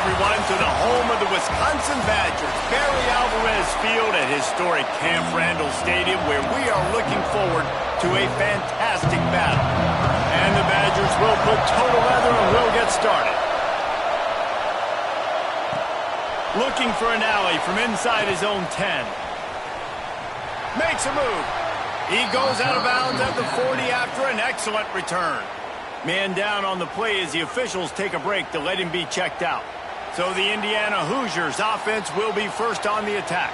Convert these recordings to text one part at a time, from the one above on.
everyone, to the home of the Wisconsin Badgers, Barry Alvarez Field at historic Camp Randall Stadium, where we are looking forward to a fantastic battle. And the Badgers will put total leather and will get started. Looking for an alley from inside his own 10. Makes a move. He goes out of bounds at the 40 after an excellent return. Man down on the play as the officials take a break to let him be checked out. So the Indiana Hoosiers offense will be first on the attack.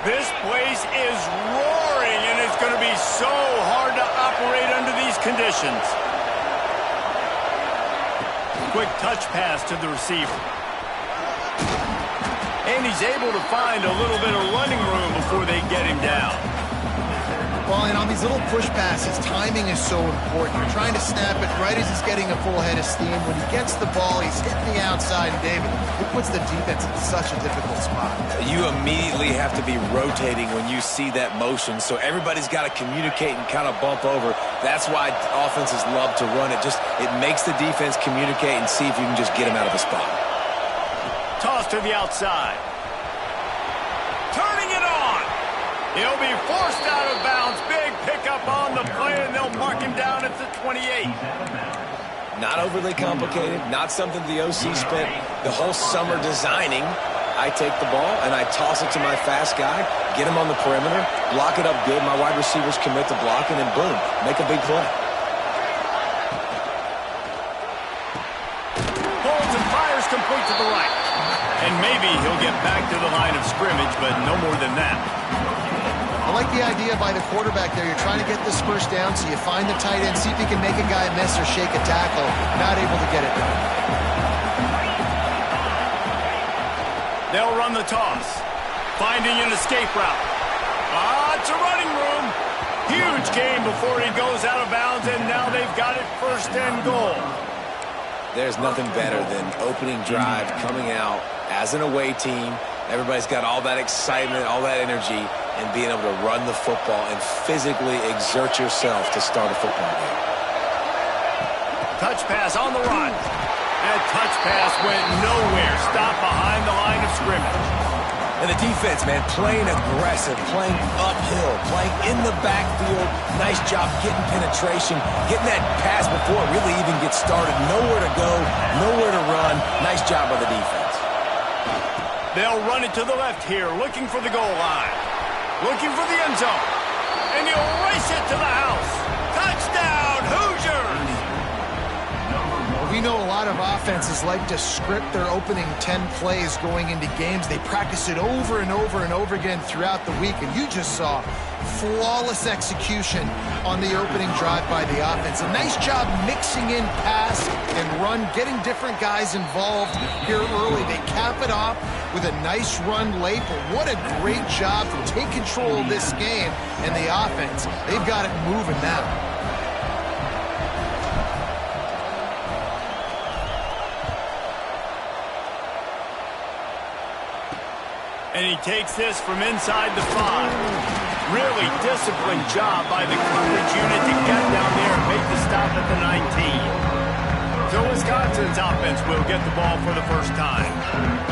This place is roaring, and it's going to be so hard to operate under these conditions. Quick touch pass to the receiver. And he's able to find a little bit of running room before they get him down. Well, and on these little push passes, timing is so important. You're trying to snap it right as he's getting a full head of steam. When he gets the ball, he's hitting the outside. And, David, it puts the defense in such a difficult spot. You immediately have to be rotating when you see that motion, so everybody's got to communicate and kind of bump over. That's why offenses love to run it. It makes the defense communicate and see if you can just get him out of the spot. Toss to the outside. Turning it on. He'll be forced out of bounds. Big pickup on the play, and they'll mark him down at the 28. Not overly complicated, not something the OC spent the whole summer designing. I take the ball, and I toss it to my fast guy, get him on the perimeter, block it up good. My wide receivers commit to blocking, and boom, make a big play. Holds and fires complete to the right. And maybe he'll get back to the line of scrimmage, but no more than that. I like the idea by the quarterback there. You're trying to get this first down, so you find the tight end, see if he can make a guy miss or shake a tackle. Not able to get it done. They'll run the toss. Finding an escape route. It's a running room. Huge gain before he goes out of bounds, and now they've got it first and goal. There's nothing better than opening drive, coming out as an away team. Everybody's got all that excitement, all that energy, and being able to run the football and physically exert yourself to start a football game. Touch pass on the run. That touch pass went nowhere. Stopped behind the line of scrimmage. And the defense, man, playing aggressive, playing uphill, playing in the backfield. Nice job getting penetration, getting that pass before it really even gets started. Nowhere to go, nowhere to run. Nice job by the defense. They'll run it to the left here, looking for the goal line. Looking for the end zone. And he'll race it to the house. Touchdown, Hoosiers! We know a lot of offenses like to script their opening 10 plays going into games. They practice it over and over and over again throughout the week, and you just saw flawless execution on the opening drive by the offense. A nice job mixing in pass and run, getting different guys involved here early. They cap it off with a nice run late, but what a great job to take control of this game. And the offense, they've got it moving now. And he takes this from inside the 5. Really disciplined job by the coverage unit to get down there and make the stop at the 19. So Wisconsin's offense will get the ball for the first time.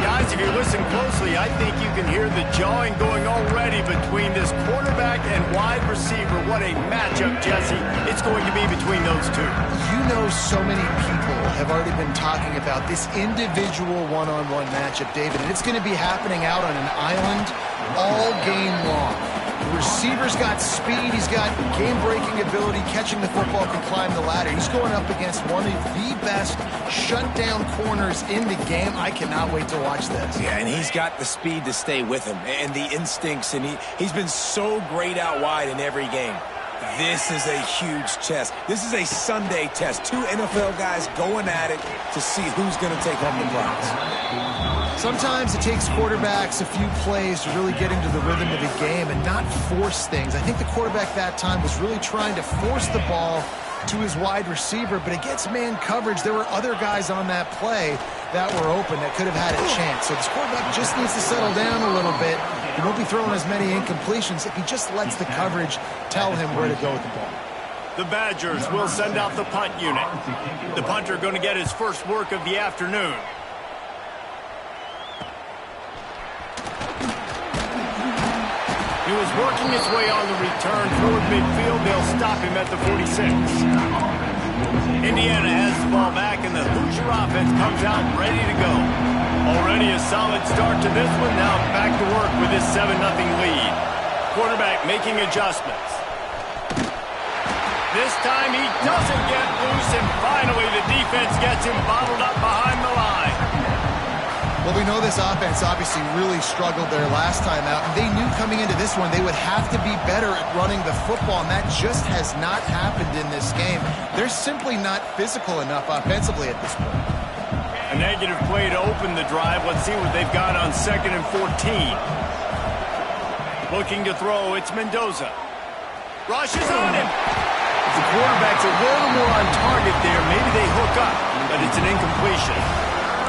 Guys, if you listen closely, I think you can hear the jawing going already between this quarterback and wide receiver. What a matchup, Jesse, it's going to be between those two. You know, so many people have already been talking about this individual one-on-one matchup, David, and it's going to be happening out on an island all game long. The receiver's got speed, he's got game-breaking ability, catching the football, can climb the ladder. He's going up against one of the best shutdown corners in the game. I cannot wait to watch this. Yeah, and he's got the speed to stay with him and the instincts, and he's been so great out wide in every game. This is a huge test. This is a Sunday test. Two NFL guys going at it to see who's going to take home the prize. Sometimes it takes quarterbacks a few plays to really get into the rhythm of the game and not force things. I think the quarterback that time was really trying to force the ball to his wide receiver, but against man coverage, there were other guys on that play, that were open that could have had a chance. So this quarterback just needs to settle down a little bit. He won't be throwing as many incompletions if he just lets the coverage tell him where to go with the ball. The Badgers will send out the punt unit. The punter going to get his first work of the afternoon. He was working his way on the return toward midfield. They'll stop him at the 46. Indiana has the ball back, and the Hoosier offense comes out ready to go. Already a solid start to this one. Now back to work with this 7-0 lead. Quarterback making adjustments. This time he doesn't get loose, and finally the defense gets him bottled up behind the line. Well, we know this offense obviously really struggled there last time out, and they knew coming into this one they would have to be better at running the football, and that just has not happened in this game. They're simply not physical enough offensively at this point. A negative play to open the drive. Let's see what they've got on 2nd and 14. Looking to throw, it's Mendoza. Rushes on him. The quarterback's a little more on target there. Maybe they hook up, but it's an incompletion.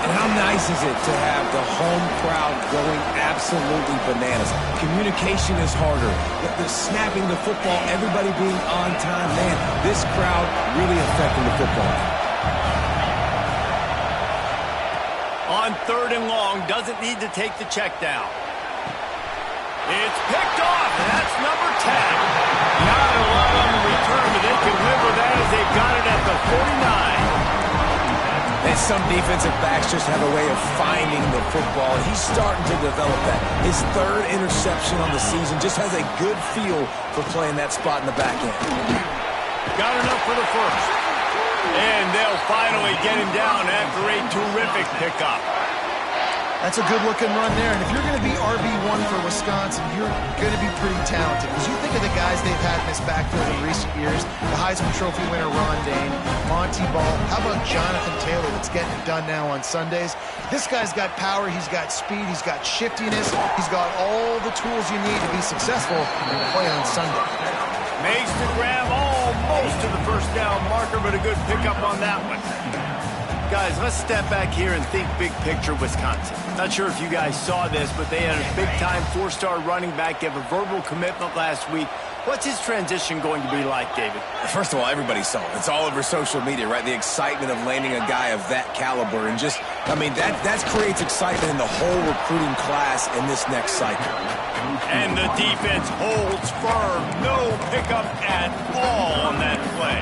And how nice is it to have the home crowd going absolutely bananas? Communication is harder. The snapping the football, everybody being on time. Man, this crowd really affecting the football. On 3rd and long, doesn't need to take the check down. It's picked off, and that's number 10. Not a lot on the return, but they can live with that as they've got it at the 49. And some defensive backs just have a way of finding the football. He's starting to develop that. His 3rd interception on the season just has a good feel for playing that spot in the back end. Got enough for the first. And they'll finally get him down after a terrific pickup. That's a good-looking run there, and if you're going to be RB1 for Wisconsin, you're going to be pretty talented, because you think of the guys they've had in this backfield in recent years, the Heisman Trophy winner Ron Dayne, Monty Ball, how about Jonathan Taylor that's getting it done now on Sundays? This guy's got power, he's got speed, he's got shiftiness, he's got all the tools you need to be successful and play on Sunday. Makes the grab almost to the first down marker, but a good pickup on that one. Guys, let's step back here and think big picture Wisconsin. Not sure if you guys saw this, but they had a big-time 4-star running back give a verbal commitment last week. What's his transition going to be like, David? First of all, everybody saw it. It's all over social media, right? The excitement of landing a guy of that caliber. And just, I mean, that creates excitement in the whole recruiting class in this next cycle. And the defense holds firm. No pickup at all on that play.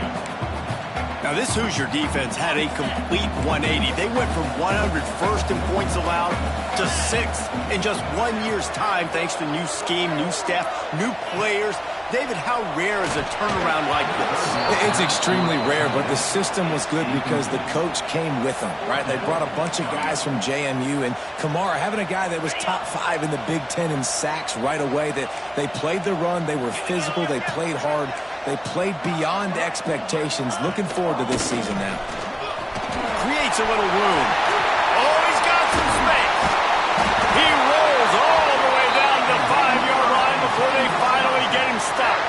Now, this Hoosier defense had a complete 180. They went from 101st in points allowed to 6th in just 1 year's time, thanks to new scheme, new staff, new players. David, how rare is a turnaround like this? It's extremely rare, but the system was good because the coach came with them, right? They brought a bunch of guys from JMU, and Kamara, having a guy that was top 5 in the Big Ten in sacks right away, that they played the run, they were physical, they played hard. They played beyond expectations. Looking forward to this season now. Creates a little room. Oh, he's got some space. He rolls all the way down the 5-yard line before they finally get him stopped.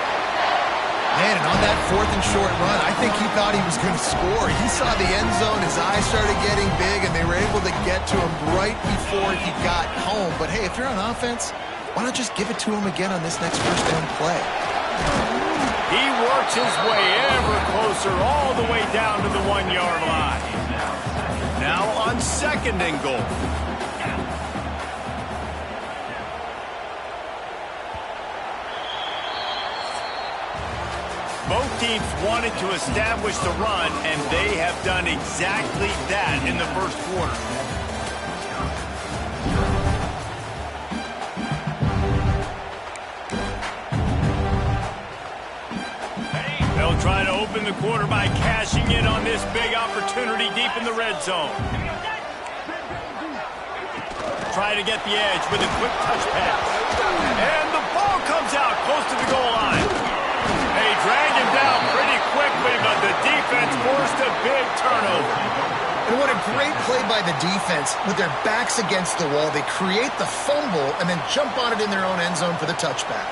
Man, and on that 4th and short run, I think he thought he was going to score. He saw the end zone, his eyes started getting big, and they were able to get to him right before he got home. But hey, if you're on offense, why not just give it to him again on this next first down play? He works his way ever closer all the way down to the 1-yard line. Now on 2nd and goal. Both teams wanted to establish the run, and they have done exactly that in the first quarter. They'll try to open the quarter by cashing in on this big opportunity deep in the red zone. Try to get the edge with a quick touch pass. And the ball comes out close to the goal line. They drag him down pretty quickly, but the defense forced a big turnover. And what a great play by the defense. With their backs against the wall, they create the fumble and then jump on it in their own end zone for the touchback.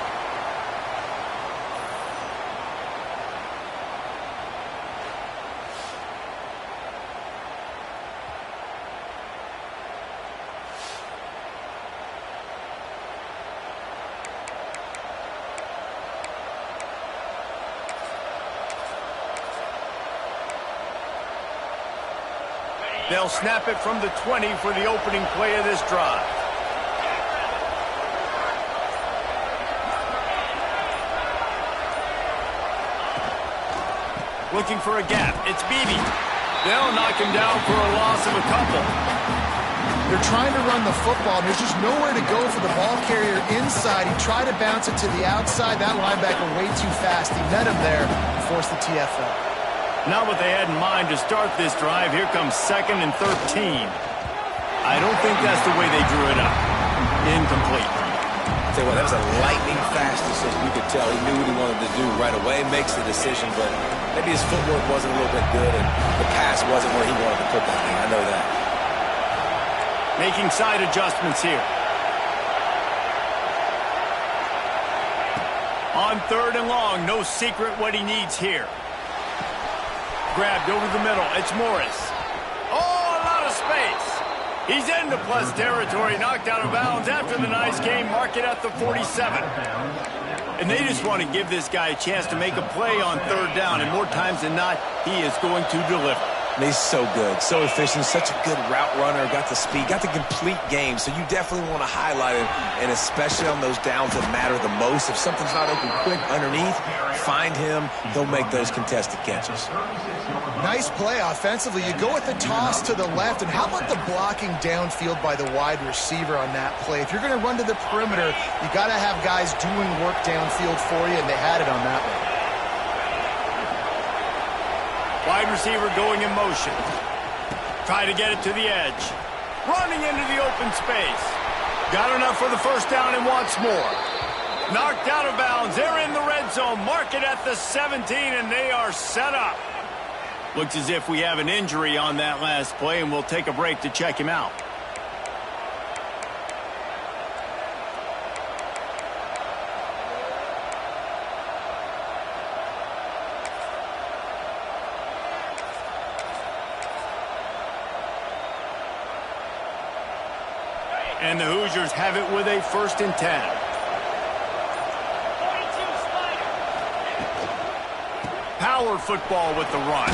They'll snap it from the 20 for the opening play of this drive. Looking for a gap. It's Beebe. They'll knock him down for a loss of a couple. They're trying to run the football, and there's just nowhere to go for the ball carrier inside. He tried to bounce it to the outside. That linebacker way too fast. He met him there and forced the TFL. Not what they had in mind to start this drive. Here comes 2nd and 13. I don't think that's the way they drew it up. Incomplete. Tell you what, that was a lightning-fast decision. You could tell he knew what he wanted to do right away. Makes the decision, but maybe his footwork wasn't a little bit good, and the pass wasn't where he wanted to put that thing. I know that. Making side adjustments here. On 3rd and long, no secret what he needs here. Grabbed over the middle. It's Morris. Oh, a lot of space. He's into plus territory, knocked out of bounds after the nice game. Mark it at the 47. And they just want to give this guy a chance to make a play on 3rd down, and more times than not, he is going to deliver. And he's so good, so efficient, such a good route runner, got the speed, got the complete game, so you definitely want to highlight him, and especially on those downs that matter the most. If something's not open quick underneath, find him, he'll make those contested catches. Nice play offensively. You go with the toss to the left, and how about the blocking downfield by the wide receiver on that play? If you're going to run to the perimeter, you got to have guys doing work downfield for you, and they had it on that one. Wide receiver going in motion. Try to get it to the edge. Running into the open space. Got enough for the 1st down and wants more. Knocked out of bounds. They're in the red zone. Mark it at the 17, and they are set up. Looks as if we have an injury on that last play, and we'll take a break to check him out. And the Hoosiers have it with a 1st and 10. Power football with the run.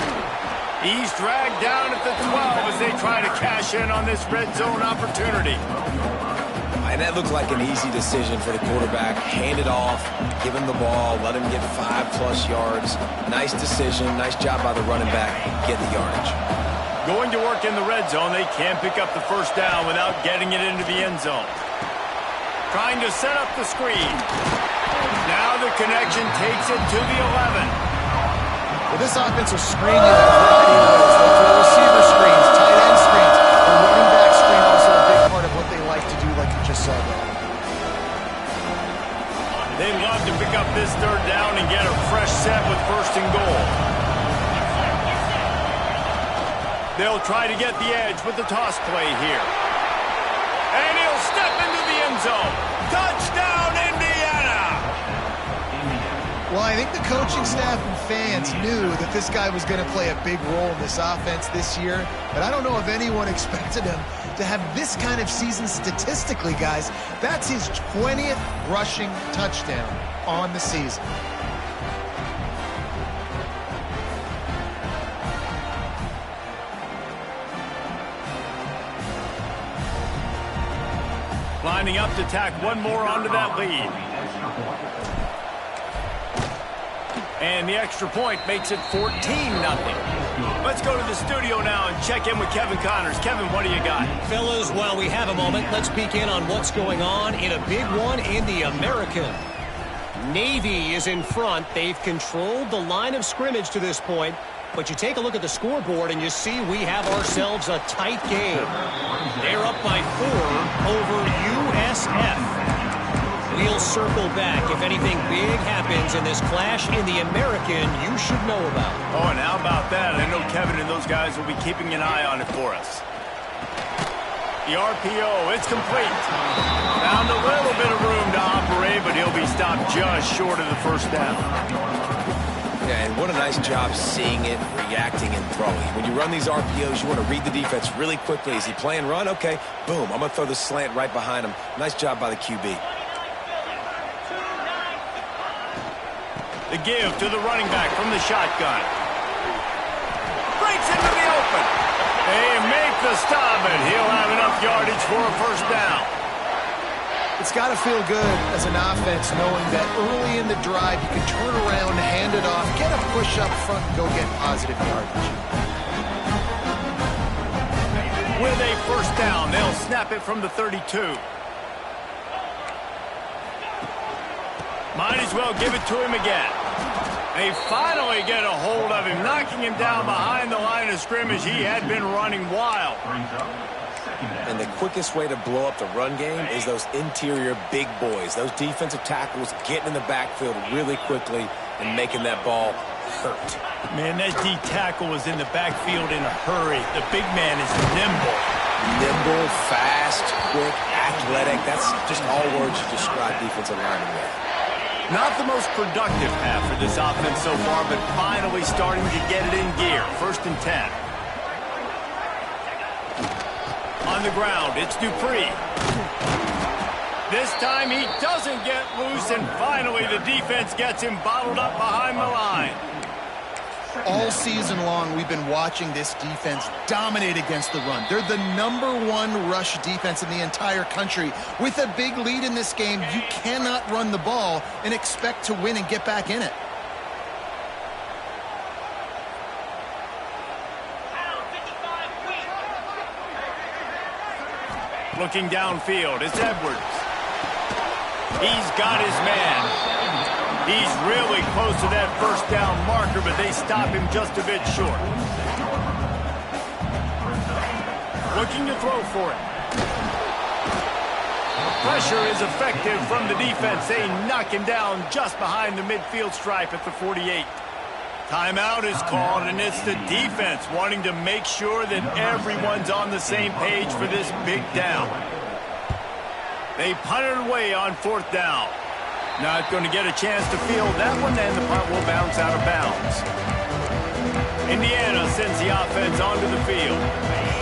He's dragged down at the 12 as they try to cash in on this red zone opportunity. And that looked like an easy decision for the quarterback. Hand it off, give him the ball, let him get 5+ yards. Nice decision, nice job by the running back. Get the yardage. Going to work in the red zone, they can't pick up the 1st down without getting it into the end zone. Trying to set up the screen. Now the connection takes it to the 11. Well, this offense will screen you that variety of ways. They'll throw receiver screens, tight end screens. The running back screen also a big part of what they like to do, like you just saw there. They love to pick up this 3rd down and get a fresh set with 1st and goal. They'll try to get the edge with the toss play here. And he'll step into the end zone. Touchdown, Indiana! Well, I think the coaching staff and fans knew that this guy was going to play a big role in this offense this year, but I don't know if anyone expected him to have this kind of season statistically, guys. That's his 20th rushing touchdown on the season. Lining up to tack one more onto that lead. And the extra point makes it 14-0. Let's go to the studio now and check in with Kevin Connors. Kevin, what do you got? Fellas, while we have a moment, let's peek in on what's going on in a big one in the American. Navy is in front. They've controlled the line of scrimmage to this point. But you take a look at the scoreboard and you see we have ourselves a tight game. They're up by 4 over USF. We'll circle back. If anything big happens in this clash in the American, you should know about. Oh, and how about that? I know Kevin and those guys will be keeping an eye on it for us. The RPO, it's complete. Found a little bit of room to operate, but he'll be stopped just short of the 1st down. Yeah, and what a nice job seeing it, reacting, and throwing. When you run these RPOs, you want to read the defense really quickly. Is he playing run? Okay, boom. I'm going to throw the slant right behind him. Nice job by the QB. The give to the running back from the shotgun. Breaks into the open. They make the stop, and he'll have enough yardage for a first down. It's got to feel good as an offense knowing that early in the drive you can turn around, hand it off, get a push up front, and go get positive yardage. With a first down, they'll snap it from the 32. Might as well give it to him again. They finally get a hold of him, knocking him down behind the line of scrimmage. He had been running wild. And the quickest way to blow up the run game is those interior big boys, those defensive tackles getting in the backfield really quickly and making that ball hurt. Man, that D tackle was in the backfield in a hurry. The big man is nimble. Nimble, fast, quick, athletic. That's just all words you describe defensive linemen with. Not the most productive half for this offense so far, but finally starting to get it in gear. 1st and 10. On the ground, it's Dupree. This time he doesn't get loose, and finally the defense gets him bottled up behind the line. All season long, we've been watching this defense dominate against the run. They're the #1 rush defense in the entire country. With a big lead in this game, you cannot run the ball and expect to win and get back in it. Looking downfield, it's Edwards. He's got his man. He's really close to that first down marker, but they stop him just a bit short. Looking to throw for it. Pressure is effective from the defense. They knock him down just behind the midfield stripe at the 48. Timeout is called, and it's the defense wanting to make sure that everyone's on the same page for this big down. They punt it away on 4th down. Not going to get a chance to field that one, and the punt will bounce out of bounds. Indiana sends the offense onto the field.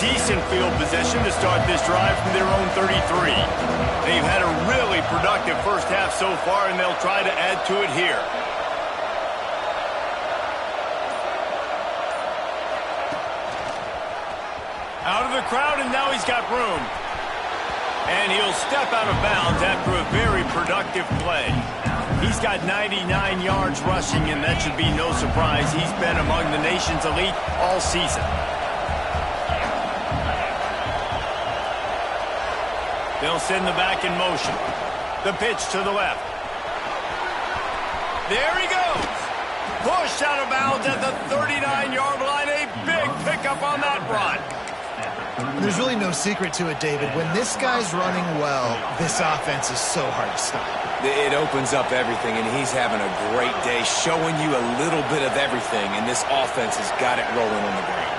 Decent field position to start this drive from their own 33. They've had a really productive first half so far, and they'll try to add to it here. Out of the crowd, and now he's got room. And he'll step out of bounds after a very productive play. He's got 99 yards rushing, and that should be no surprise. He's been among the nation's elite all season. They'll send the back in motion. The pitch to the left. There he goes. Pushed out of bounds at the 39-yard line. A big pickup on that run. There's really no secret to it, David. When this guy's running well, this offense is so hard to stop. It opens up everything, and he's having a great day, showing you a little bit of everything, and this offense has got it rolling on the ground.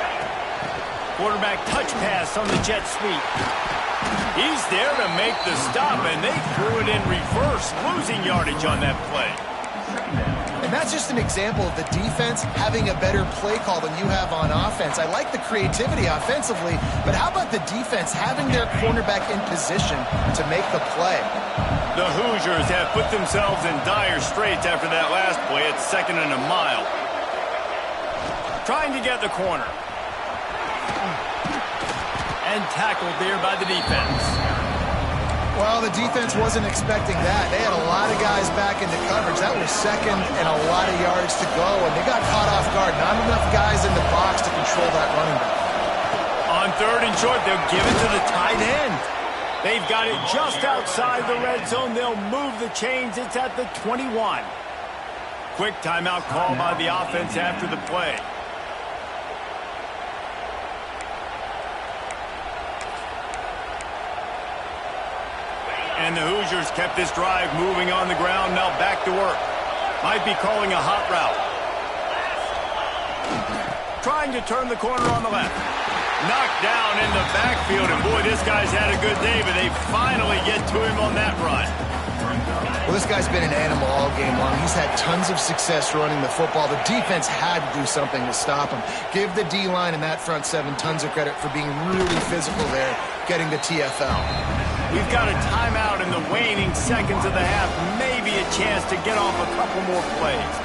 Quarterback touch pass on the jet sweep. He's there to make the stop, and they threw it in reverse, losing yardage on that play. And that's just an example of the defense having a better play call than you have on offense. I like the creativity offensively, but how about the defense having their cornerback in position to make the play? The Hoosiers have put themselves in dire straits after that last play at 2nd and a mile. Trying to get the corner. And tackled there by the defense. Well, the defense wasn't expecting that. They had a lot of guys back into coverage. That was 2nd and a lot of yards to go, and they got caught off guard. Not enough guys in the box to control that running back. On 3rd and short, they'll give it to the tight end. They've got it just outside the red zone. They'll move the chains. It's at the 21. Quick timeout call by the offense after the play. And the Hoosiers kept this drive moving on the ground. Now back to work. Might be calling a hot route. Trying to turn the corner on the left. Knocked down in the backfield. And boy, this guy's had a good day, but they finally get to him on that run. Well, this guy's been an animal all game long. He's had tons of success running the football. The defense had to do something to stop him. Give the D-line and that front seven tons of credit for being really physical there, getting the TFL. We've got a timeout in the waning seconds of the half. Maybe a chance to get off a couple more plays.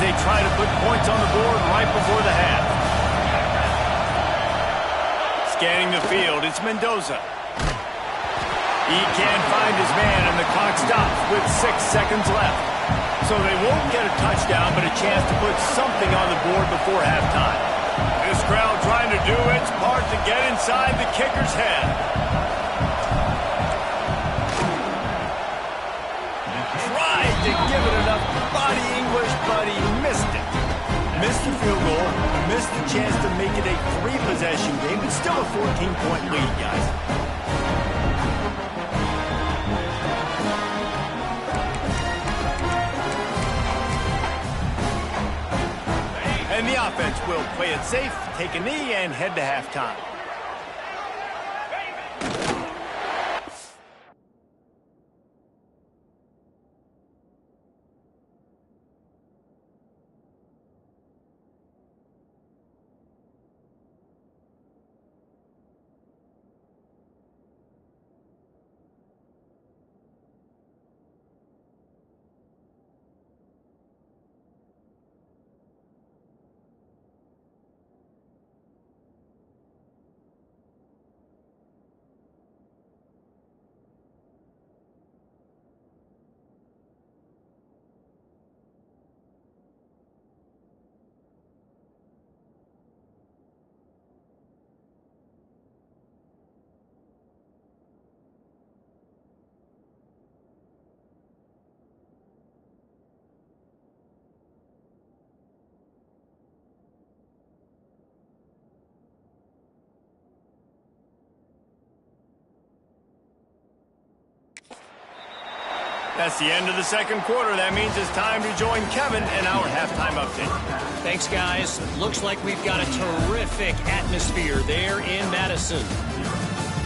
they try to put points on the board right before the half. Scanning the field, it's Mendoza. He can't find his man, and the clock stops with 6 seconds left. So they won't get a touchdown, but a chance to put something on the board before halftime. This crowd trying to do its part to get inside the kicker's head. Tried to give it enough body English, but he missed it. Missed the field goal, missed the chance to make it a 3-possession game, but still a 14-point lead, guys. And the offense will play it safe, take a knee, and head to halftime. That's the end of the second quarter. That means it's time to join Kevin in our halftime update. Thanks, guys. Looks like we've got a terrific atmosphere there in Madison.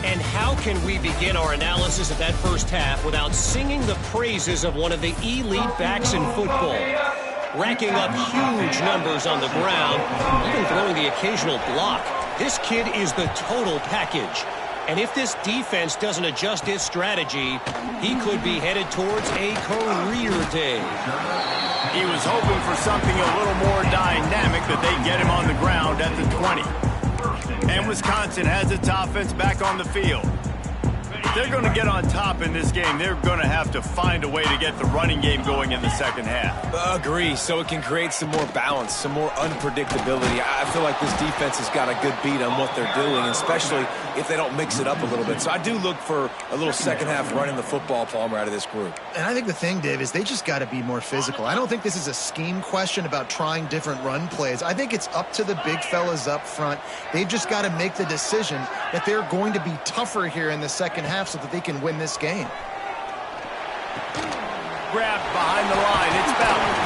And how can we begin our analysis of that first half without singing the praises of one of the elite backs in football? Racking up huge numbers on the ground, even throwing the occasional block. This kid is the total package. And if this defense doesn't adjust its strategy, he could be headed towards a career day. He was hoping for something a little more dynamic, that they get him on the ground at the 20. And Wisconsin has its offense back on the field. If they're going to get on top in this game, they're going to have to find a way to get the running game going in the second half. Agree, so it can create some more balance, some more unpredictability. I feel like this defense has got a good beat on what they're doing, especially if they don't mix it up a little bit. So I do look for a little second half running the football, Palmer, out of this group. And I think the thing, Dave, is they just got to be more physical. I don't think this is a scheme question about trying different run plays. I think it's up to the big fellas up front. They've just got to make the decision that they're going to be tougher here in the second half so that they can win this game. Grabbed behind the line, it's Ballard.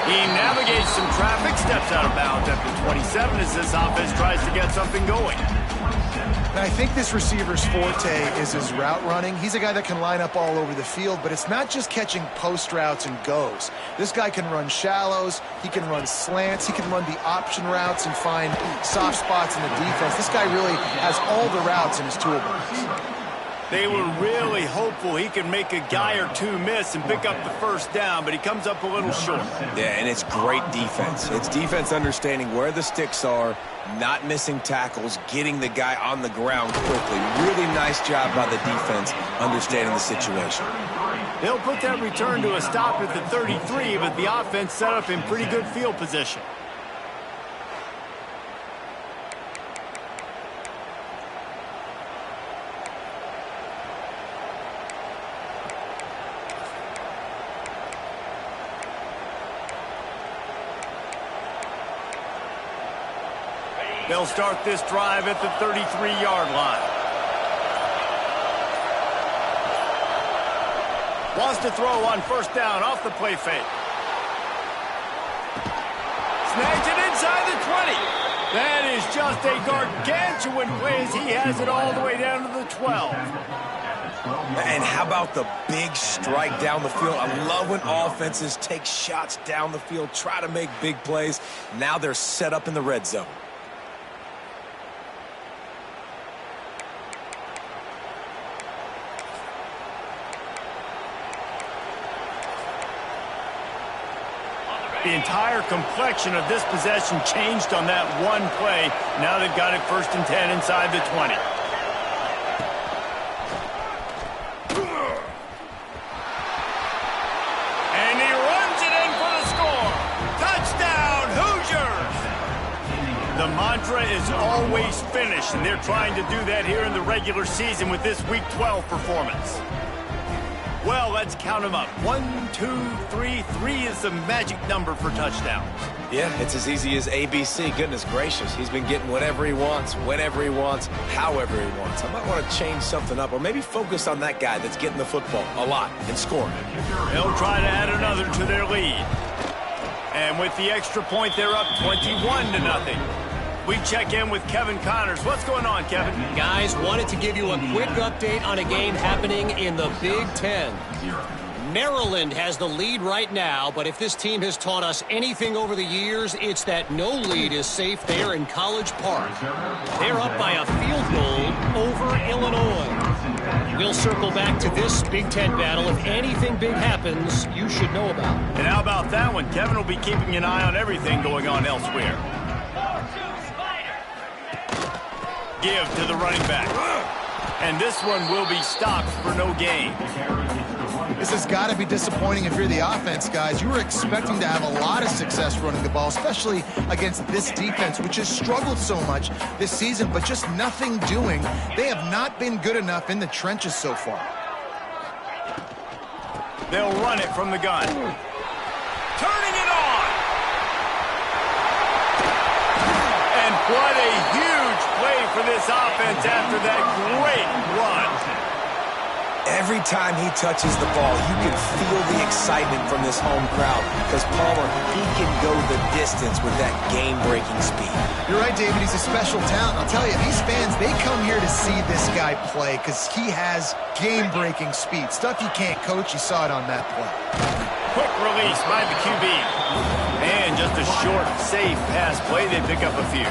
He navigates some traffic, steps out of bounds at the 27 as this offense tries to get something going. And I think this receiver's forte is his route running. He's a guy that can line up all over the field, but it's not just catching post routes and goes. This guy can run shallows, he can run slants, he can run the option routes and find soft spots in the defense. This guy really has all the routes in his toolbox. They were really hopeful he could make a guy or two miss and pick up the first down, but he comes up a little short. Yeah, and it's great defense. It's defense understanding where the sticks are, not missing tackles, getting the guy on the ground quickly. Really nice job by the defense understanding the situation. They'll put that return to a stop at the 33, but the offense set up in pretty good field position. They'll start this drive at the 33-yard line. Wants to throw on first down off the play fake. Snags it inside the 20. That is just a gargantuan play as he has it all the way down to the 12. And how about the big strike down the field? I love when offenses take shots down the field, try to make big plays. Now they're set up in the red zone. The entire complexion of this possession changed on that one play. Now they've got it 1st and 10 inside the 20. And he runs it in for the score. Touchdown, Hoosiers! The mantra is always finish, and they're trying to do that here in the regular season with this Week 12 performance. Well, let's count them up. 1, 2, 3. 3 is the magic number for touchdowns. Yeah, it's as easy as ABC. Goodness gracious. He's been getting whatever he wants, whenever he wants, however he wants. I might want to change something up or maybe focus on that guy that's getting the football a lot and scoring. They'll try to add another to their lead. And with the extra point, they're up 21-0. We check in with Kevin Connors. What's going on, Kevin? Guys, wanted to give you a quick update on a game happening in the Big Ten. Maryland has the lead right now, but if this team has taught us anything over the years, it's that no lead is safe there in College Park. They're up by a field goal over Illinois. We'll circle back to this Big Ten battle. If anything big happens, you should know about it. And how about that one? Kevin will be keeping an eye on everything going on elsewhere. Give to the running back. And this one will be stopped for no gain. This has got to be disappointing if you're the offense, guys. You were expecting to have a lot of success running the ball, especially against this defense, which has struggled so much this season, but just nothing doing. They have not been good enough in the trenches so far. They'll run it from the gun. Turning it on! And what a huge play for this offense after that great run. Every time he touches the ball, you can feel the excitement from this home crowd because Palmer, he can go the distance with that game-breaking speed. You're right, David. He's a special talent. I'll tell you, these fans, they come here to see this guy play because he has game-breaking speed. Stuff you can't coach. You saw it on that play. Quick release by the QB. And just a short, safe pass play. They pick up a few.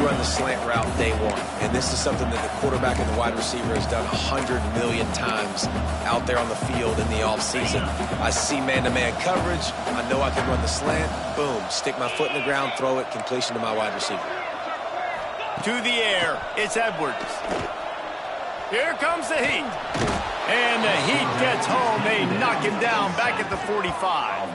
Run the slant route day one, and this is something that the quarterback and the wide receiver has done 100 million times out there on the field in the offseason. I see man-to-man coverage. I know I can run the slant. Boom, stick my foot in the ground, throw it, completion to my wide receiver. To the air, it's Edwards. Here comes the Heat. And the Heat gets home. They knock him down back at the 45.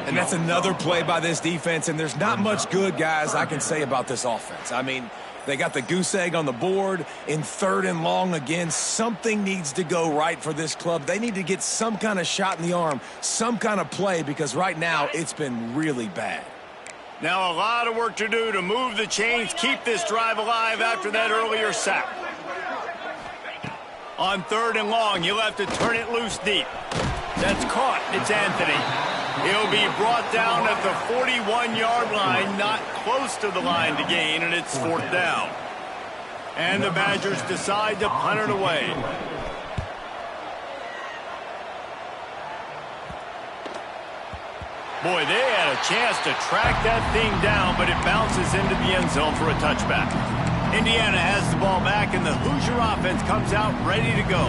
And that's another play by this defense, and there's not much good, guys, I can say about this offense. I mean, they got the goose egg on the board in 3rd and long again. Something needs to go right for this club. They need to get some kind of shot in the arm, some kind of play, because right now it's been really bad. Now a lot of work to do to move the chains, keep this drive alive after that earlier sack. On 3rd and long, he'll have to turn it loose deep. That's caught. It's Anthony. He'll be brought down at the 41-yard line, not close to the line to gain, and it's 4th down. And the Badgers decide to punt it away. Boy, they had a chance to track that thing down, but it bounces into the end zone for a touchback. Indiana has the ball back, and the Hoosier offense comes out ready to go.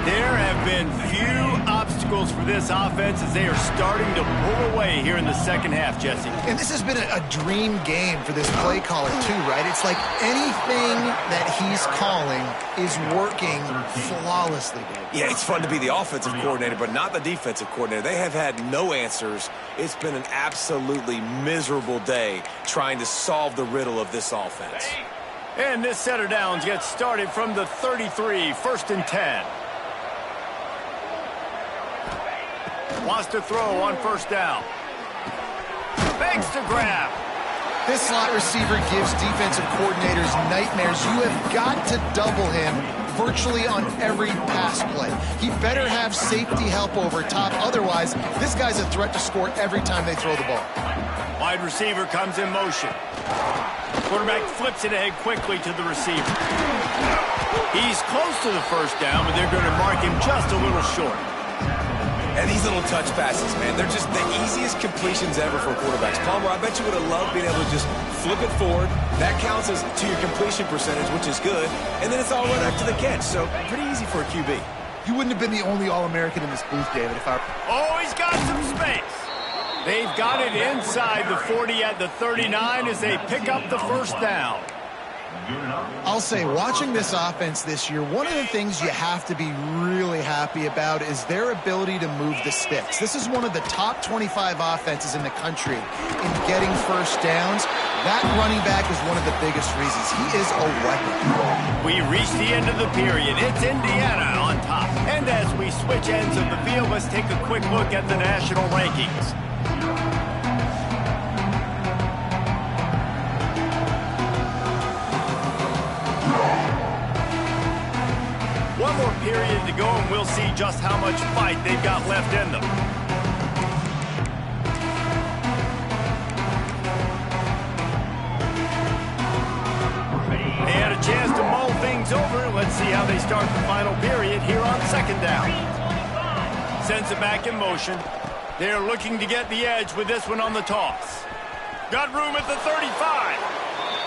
There have been few obstacles for this offense as they are starting to pull away here in the second half, Jesse. And this has been a dream game for this play caller, too, right? It's like anything that he's calling is working flawlessly, Dave. Yeah, it's fun to be the offensive coordinator, but not the defensive coordinator. They have had no answers. It's been an absolutely miserable day trying to solve the riddle of this offense. And this set of downs gets started from the 33, 1st and 10. Wants to throw on 1st down. Begs to grab. This slot receiver gives defensive coordinators nightmares. You have got to double him virtually on every pass play. He better have safety help over top. Otherwise, this guy's a threat to score every time they throw the ball. Wide receiver comes in motion. Quarterback flips it ahead quickly to the receiver. He's close to the 1st down, but they're going to mark him just a little short. And these little touch passes, man, they're just the easiest completions ever for quarterbacks. Palmer, I bet you would have loved being able to just flip it forward. That counts as to your completion percentage, which is good. And then it's all right after the catch, so pretty easy for a QB. You wouldn't have been the only All-American in this booth, David, if I... Oh, he's got some space. They've got it inside the 40 at the 39 as they pick up the first down. I'll say, watching this offense this year, one of the things you have to be really happy about is their ability to move the sticks. This is one of the top 25 offenses in the country in getting first downs. That running back is one of the biggest reasons. He is a weapon. We reach the end of the period. It's Indiana on top. And as we switch ends of the field, let's take a quick look at the national rankings. One more period to go, and we'll see just how much fight they've got left in them. They had a chance to mull things over. Let's see how they start the final period here on second down. Sends it back in motion. They're looking to get the edge with this one on the toss. Got room at the 35.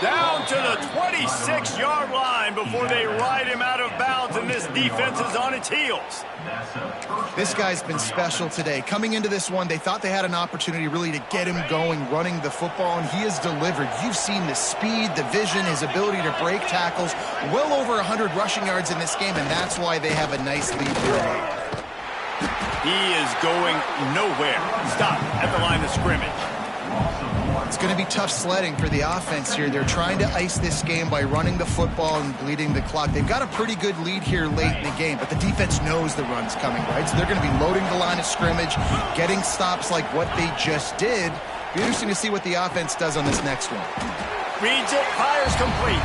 Down to the 26-yard line before they ride him out of bounds, and this defense is on its heels. This guy's been special today. Coming into this one, they thought they had an opportunity really to get him going, running the football, and he has delivered. You've seen the speed, the vision, his ability to break tackles. Well over 100 rushing yards in this game, and that's why they have a nice lead here. He is going nowhere. Stop at the line of scrimmage. It's going to be tough sledding for the offense here. They're trying to ice this game by running the football and bleeding the clock. They've got a pretty good lead here late in the game, but the defense knows the run's coming, right? So they're going to be loading the line of scrimmage, getting stops like what they just did. Be interesting to see what the offense does on this next one. Reads it, fires complete.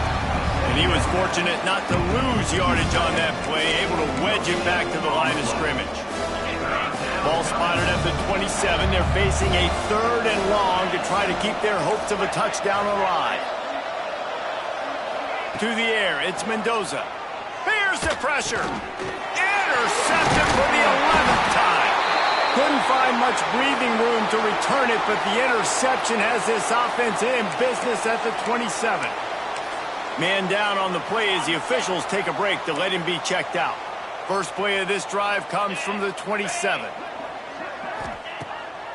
And he was fortunate not to lose yardage on that play, able to wedge it back to the line of scrimmage. Ball spotted at the 27. They're facing a 3rd and long to try to keep their hopes of a touchdown alive. To the air, it's Mendoza. Bears the pressure. Intercepted for the 11th time. Couldn't find much breathing room to return it, but the interception has this offense in business at the 27. Man down on the play as the officials take a break to let him be checked out. First play of this drive comes from the 27.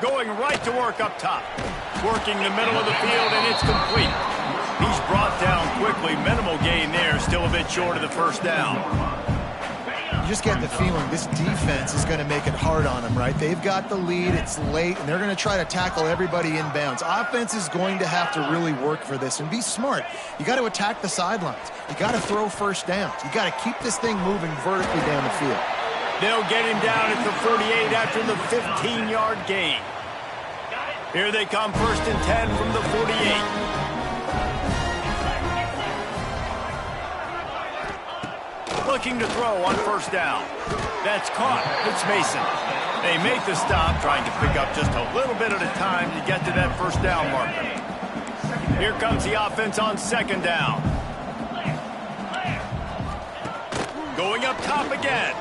Going right to work up top. Working the middle of the field, and it's complete. He's brought down quickly. Minimal gain there. Still a bit short of the first down. You just get the feeling this defense is going to make it hard on them, right? They've got the lead. It's late, and they're going to try to tackle everybody inbounds. Offense is going to have to really work for this and be smart. You got to attack the sidelines. You got to throw first downs. You got to keep this thing moving vertically down the field. They'll get him down at the 48 after the 15-yard gain. Here they come, 1st and 10 from the 48. Looking to throw on first down. That's caught. It's Mason. They make the stop, trying to pick up just a little bit at a time to get to that first down marker. Here comes the offense on second down. Going up top again.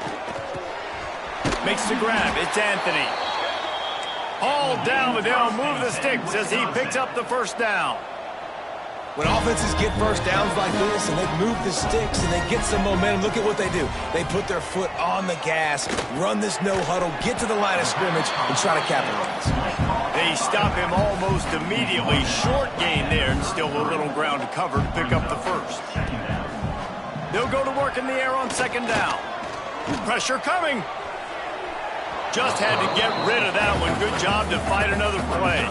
Makes the grab. It's Anthony. All down, but they'll move the sticks as he picks up the first down. When offenses get first downs like this and they move the sticks and they get some momentum, look at what they do. They put their foot on the gas, run this no huddle, get to the line of scrimmage, and try to capitalize. They stop him almost immediately. Short gain there, and still a little ground to cover to pick up the first. They'll go to work in the air on second down. Pressure coming. Just had to get rid of that one. Good job to fight another play.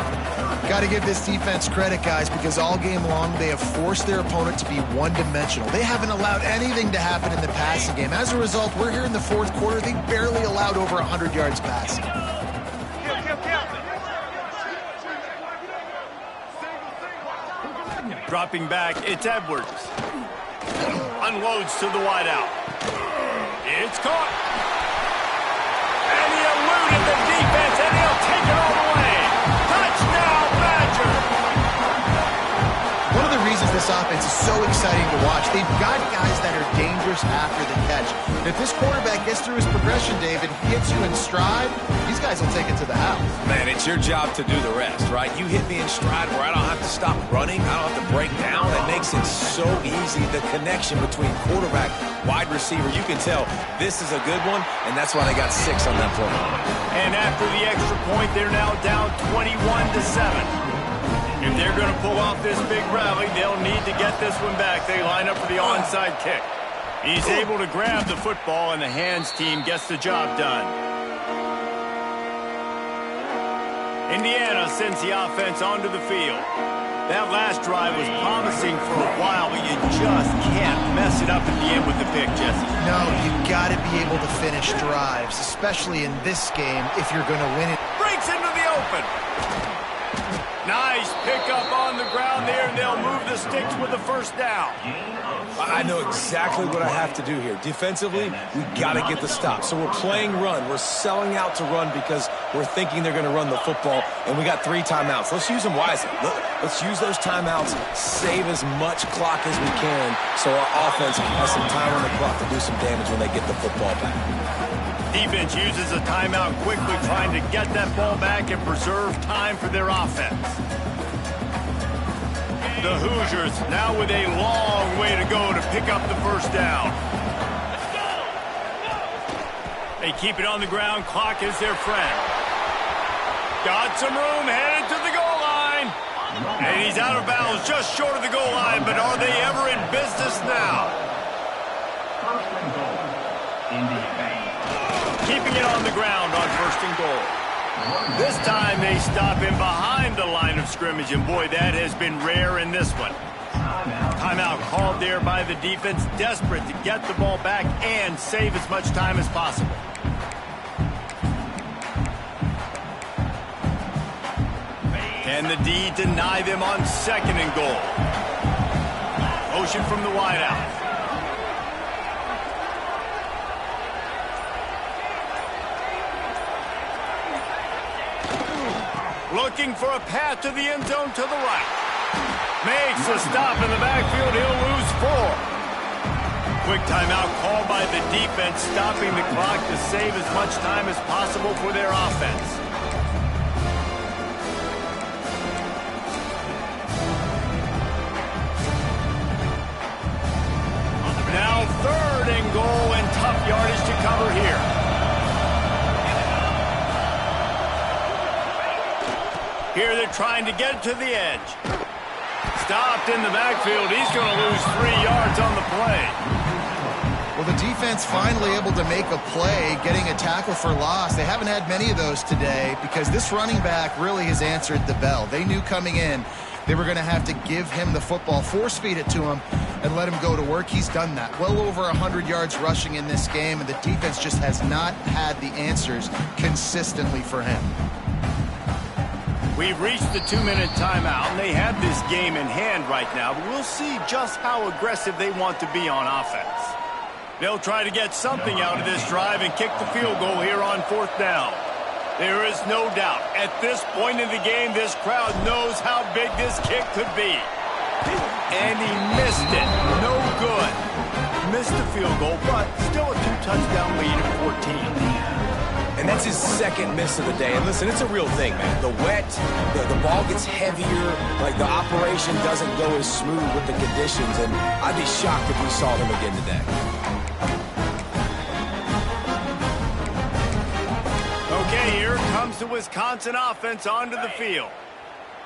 Got to give this defense credit, guys, because all game long they have forced their opponent to be one-dimensional. They haven't allowed anything to happen in the passing game. As a result, we're here in the 4th quarter. They barely allowed over 100 yards passing. Dropping back, it's Edwards. Unloads to the wideout. It's caught. And he eluded the defense, and he'll take it all the way. Touchdown, Badger! One of the reasons this this offense is so exciting to watch. They've got guys that are dangerous after the catch. And if this quarterback gets through his progression, David, hits you in stride, these guys will take it to the house. Man, it's your job to do the rest, right? You hit me in stride where I don't have to stop running. I don't have to break down. That makes it so easy. The connection between quarterback, wide receiver, you can tell this is a good one, and that's why they got 6 on that play. And after the extra point, they're now down 21-7. If they're going to pull off this big rally, they'll need to get this one back. They line up for the onside kick. He's able to grab the football, and the hands team gets the job done. Indiana sends the offense onto the field. That last drive was promising for a while, but you just can't mess it up at the end with the pick, Jesse. No, you've got to be able to finish drives, especially in this game if you're going to win it. Breaks into the open. Nice pickup on the ground there, and they'll move the sticks with the first down. I know exactly what I have to do here. Defensively, we got to get the stop. So we're playing run. We're selling out to run because we're thinking they're going to run the football, and we got 3 timeouts. Let's use them wisely. Let's use those timeouts, save as much clock as we can so our offense has some time on the clock to do some damage when they get the football back. Defense uses a timeout quickly, trying to get that ball back and preserve time for their offense. The Hoosiers now with a long way to go to pick up the first down. They keep it on the ground. Clock is their friend. Got some room, headed to the goal line. And he's out of bounds, just short of the goal line, but are they ever in business now? First and goal, Indiana. Keeping it on the ground on first and goal. This time they stop him behind the line of scrimmage, and boy, that has been rare in this one. Timeout called there by the defense, desperate to get the ball back and save as much time as possible. Can the D deny them on second and goal? Motion from the wideout. Looking for a path to the end zone to the right. Makes a stop in the backfield. He'll lose 4. Quick timeout called by the defense, stopping the clock to save as much time as possible for their offense. Now 3rd and goal, and tough yardage to cover here. Here they're trying to get to the edge. Stopped in the backfield. He's going to lose 3 yards on the play. Well, the defense finally able to make a play, getting a tackle for loss. They haven't had many of those today because this running back really has answered the bell. They knew coming in they were going to have to give him the football, force feed it to him, and let him go to work. He's done that. Well over 100 yards rushing in this game, and the defense just has not had the answers consistently for him. We've reached the 2-minute timeout, and they have this game in hand right now, but we'll see just how aggressive they want to be on offense. They'll try to get something out of this drive and kick the field goal here on 4th down. There is no doubt, at this point in the game, this crowd knows how big this kick could be. And he missed it. No good. Missed the field goal, but still a 2-touchdown lead at 14. And that's his 2nd miss of the day. And listen, it's a real thing, man. The wet, the ball gets heavier. Like, the operation doesn't go as smooth with the conditions. And I'd be shocked if we saw him again today. Okay, here comes the Wisconsin offense onto the field.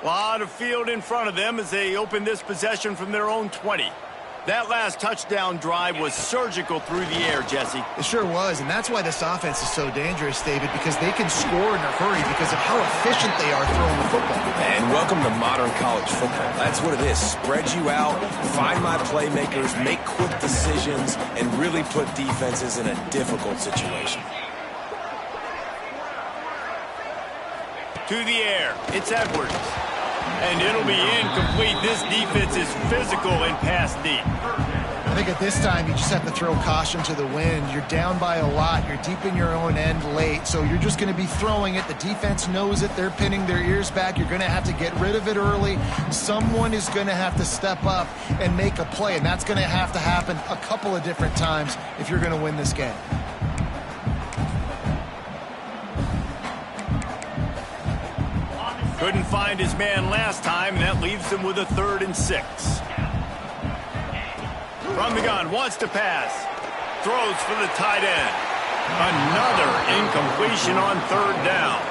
A lot of field in front of them as they open this possession from their own 20. That last touchdown drive was surgical through the air, Jesse. It sure was, and that's why this offense is so dangerous, David, because they can score in a hurry because of how efficient they are throwing the football. And welcome to modern college football. That's what it is. Spread you out, find my playmakers, make quick decisions, and really put defenses in a difficult situation. To the air, it's Edwards. And it'll be incomplete. This defense is physical and pass deep. I think at this time, you just have to throw caution to the wind. You're down by a lot. You're deep in your own end late, so you're just going to be throwing it. The defense knows it. They're pinning their ears back. You're going to have to get rid of it early. Someone is going to have to step up and make a play, and that's going to happen a couple of different times if you're going to win this game. Couldn't find his man last time, and that leaves him with a 3rd and 6. From the gun, wants to pass. Throws for the tight end. Another incompletion on 3rd down.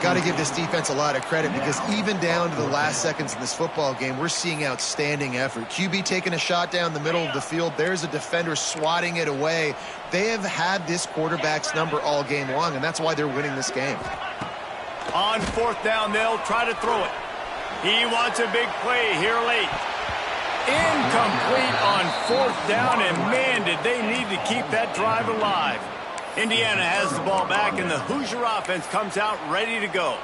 Got to give this defense a lot of credit because even down to the last seconds in this football game, we're seeing outstanding effort. QB taking a shot down the middle of the field. There's a defender swatting it away. They have had this quarterback's number all game long, and that's why they're winning this game. On 4th down, they'll try to throw it. He wants a big play here late. Incomplete on 4th down, and man, did they need to keep that drive alive. Indiana has the ball back, and the Hoosier offense comes out ready to go.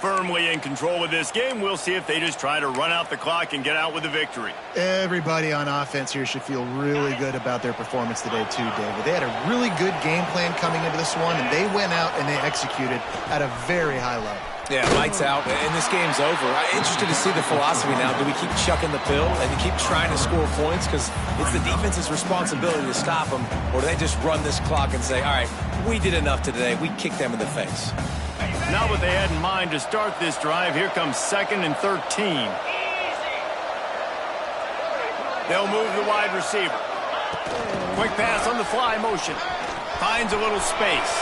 Firmly in control of this game. We'll see if they just try to run out the clock and get out with a victory. Everybody on offense here should feel really good about their performance today too, David. They had a really good game plan coming into this one, and they went out and they executed at a very high level. Yeah, lights out, and this game's over. I'm interested to see the philosophy now. Do we keep chucking the pill and keep trying to score points because it's the defense's responsibility to stop them, or do they just run this clock and say, all right, we did enough today. We kicked them in the face. Not what they had in mind to start this drive. Here comes 2nd and 13. They'll move the wide receiver. Quick pass on the fly motion. Finds a little space.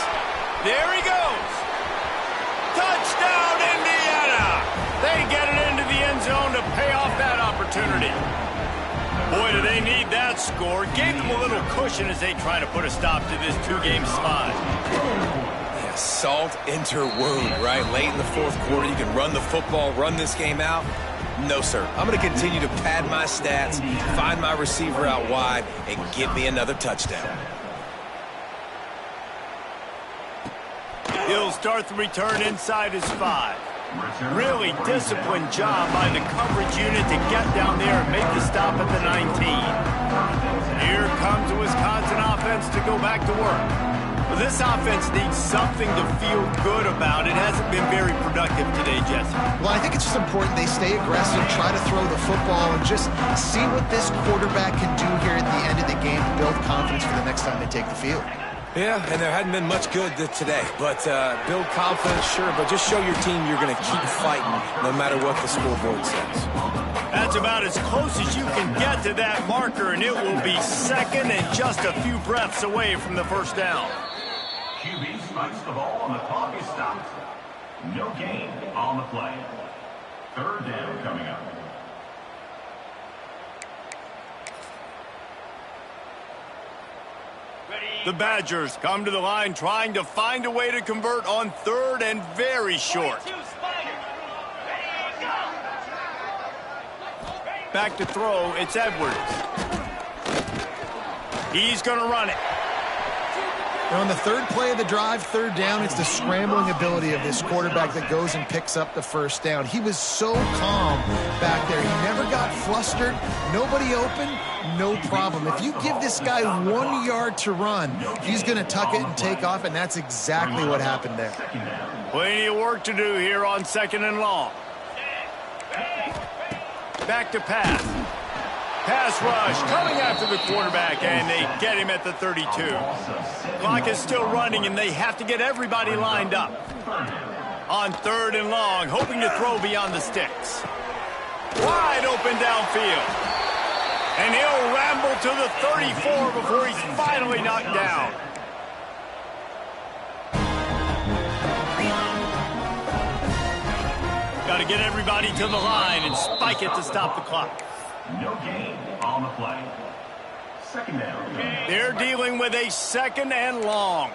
There he goes. Touchdown, Indiana! They get it into the end zone to pay off that opportunity. Boy, do they need that score. Gave them a little cushion as they try to put a stop to this 2-game slide. Yeah, salt enter wound, right? Late in the 4th quarter, you can run the football, run this game out. No, sir. I'm going to continue to pad my stats, find my receiver out wide, and give me another touchdown. He'll start the return inside his 5. Really disciplined job by the coverage unit to get down there and make the stop at the 19. Here comes the Wisconsin offense to go back to work. Well, this offense needs something to feel good about. It hasn't been very productive today, Jesse. Well, I think it's just important they stay aggressive, try to throw the football, and just see what this quarterback can do here at the end of the game to build confidence for the next time they take the field. Yeah, and there hadn't been much good today. But build confidence, sure, but just show your team you're going to keep fighting no matter what the scoreboard says. That's about as close as you can get to that marker, and it will be 2nd and just a few breaths away from the 1st down. QB spikes the ball, and the clock is stopped. No gain on the play. 3rd down coming up. The Badgers come to the line trying to find a way to convert on 3rd and very short. Back to throw, it's Edwards. He's going to run it. And on the 3rd play of the drive, 3rd down, it's the scrambling ability of this quarterback that goes and picks up the 1st down. He was so calm back there. He never got flustered. Nobody open, no problem. If you give this guy 1 yard to run, he's going to tuck it and take off, and that's exactly what happened there. Plenty of work to do here on 2nd and long. Back to pass. Pass rush coming after the quarterback, and they get him at the 32. Clock is still running, and they have to get everybody lined up. On 3rd and long, hoping to throw beyond the sticks. Wide open downfield. And he'll ramble to the 34 before he's finally knocked down. Got to get everybody to the line and spike it to stop the clock. No gain on the play. 2nd down. They're dealing with a 2nd and long.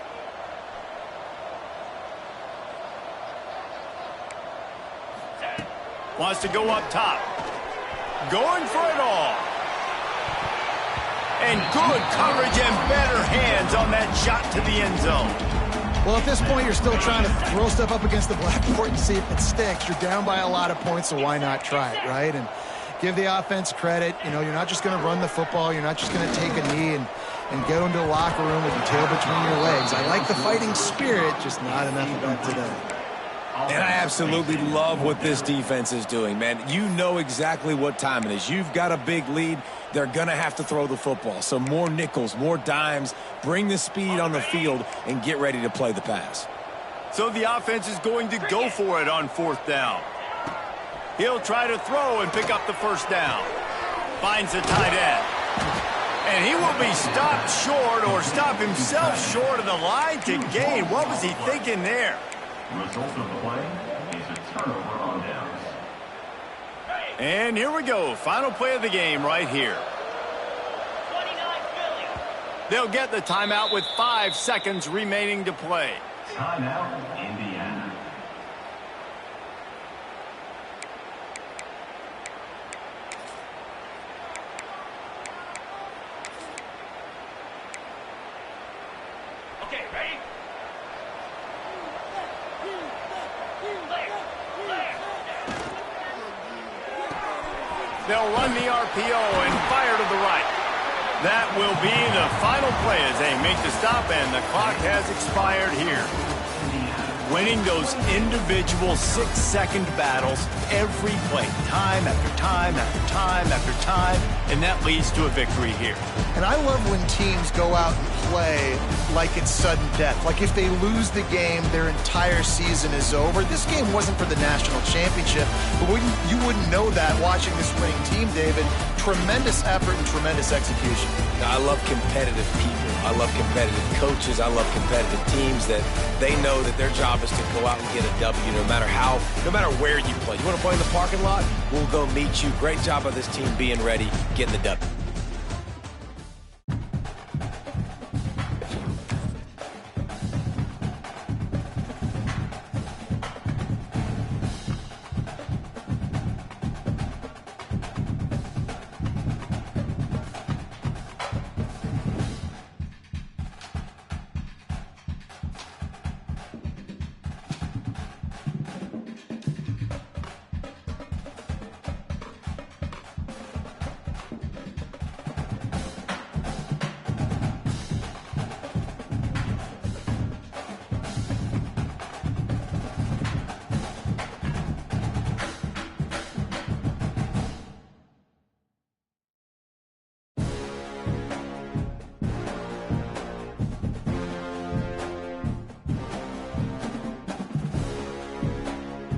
Wants to go up top. Going for it all. And good coverage and better hands on that shot to the end zone. Well, at this point, you're still trying to throw stuff up against the blackboard and see if it sticks. You're down by a lot of points, so why not try it, right? And give the offense credit. You know, you're not just going to run the football. You're not just going to take a knee and go into the locker room with your tail between your legs. I like the fighting spirit, just not enough of that today. And I absolutely love what this defense is doing, man. You know exactly what time it is. You've got a big lead. They're going to have to throw the football. So more nickels, more dimes, bring the speed on the field, and get ready to play the pass. So the offense is going to go for it on 4th down. He'll try to throw and pick up the 1st down. Finds the tight end. And he will be stopped short or stop himself short of the line to gain. What was he thinking there? Result of the play is a turnover on downs. And here we go. Final play of the game right here. They'll get the timeout with 5 seconds remaining to play. Timeout, Indiana. Okay, ready? They'll run the RPO and fire to the right. That will be the final play as they make the stop, and the clock has expired here. Winning those individual 6-second battles every play, time after time after time after time, and that leads to a victory here. And I love when teams go out and play like it's sudden death. Like if they lose the game, their entire season is over. This game wasn't for the national championship, but you wouldn't know that watching this winning team, David. Tremendous effort and tremendous execution. I love competitive people. I love competitive coaches. I love competitive teams that they know that their job is to go out and get a W no matter where you play. You want to play in the parking lot? We'll go meet you. Great job by this team being ready, getting the W.